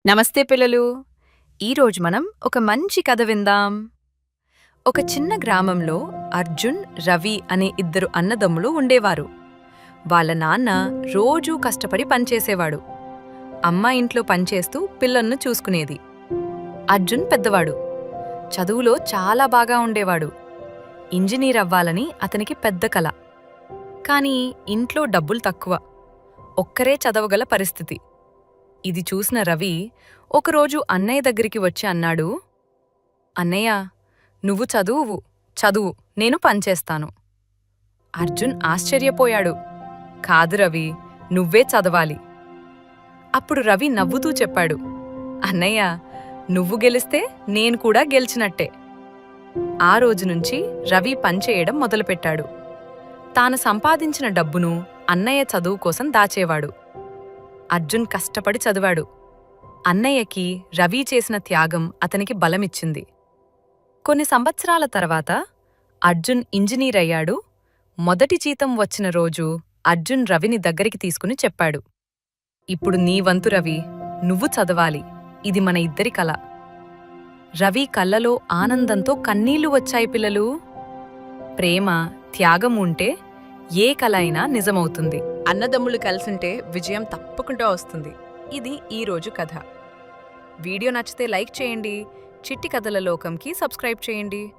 నమస్తే పిల్లలు. ఈరోజు మనం ఒక మంచి కథ విందాం. ఒక చిన్న గ్రామంలో అర్జున్, రవి అనే ఇద్దరు అన్నదమ్ములు ఉండేవారు. వాళ్ళ నాన్న రోజూ కష్టపడి పనిచేసేవాడు. అమ్మ ఇంట్లో పనిచేస్తూ పిల్లలను చూసుకునేది. అర్జున్ పెద్దవాడు. చదువులో చాలా బాగా ఉండేవాడు. ఇంజనీర్ అవ్వాలని అతనికి పెద్ద కల. కానీ ఇంట్లో డబ్బులు తక్కువ. ఒక్కరే చదవగల పరిస్థితి. ఇది చూసిన రవి ఒకరోజు అన్నయ్య దగ్గరికి వచ్చి అన్నాడు, అన్నయ్య, నువ్వు చదువు, నేను పనిచేస్తాను. అర్జున్ ఆశ్చర్యపోయాడు. కాదు రవి, నువ్వే చదవాలి. అప్పుడు రవి నవ్వుతూ చెప్పాడు, అన్నయ్య, నువ్వు గెలిస్తే నేను కూడా గెలిచినట్టే. ఆ రోజునుంచి రవి పనిచేయడం మొదలుపెట్టాడు. తాను సంపాదించిన డబ్బును అన్నయ్య చదువు కోసం దాచేవాడు. అర్జున్ కష్టపడి చదివాడు. అన్నయ్యకి రవి చేసిన త్యాగం అతనికి బలమిచ్చింది. కొన్ని సంవత్సరాల తర్వాత అర్జున్ ఇంజనీర్ అయ్యాడు. మొదటి జీతం వచ్చిన రోజు అర్జున్ రవిని దగ్గరికి తీసుకుని చెప్పాడు, ఇప్పుడు నీ వంతు రవి, నువ్వు చదవాలి. ఇది మన ఇద్దరి కల. రవి కళ్ళలో ఆనందంతో కన్నీళ్లు వచ్చాయి పిల్లలు. ప్రేమ, త్యాగం ఉంటే ఏ కల అయినా నిజమవుతుంది. అన్నదమ్ములు కలిసుంటే విజయం తప్పకుండా వస్తుంది. ఇది ఈరోజు కథ. వీడియో నచ్చితే లైక్ చేయండి. చిట్టి కథల లోకంకి సబ్స్క్రైబ్ చేయండి.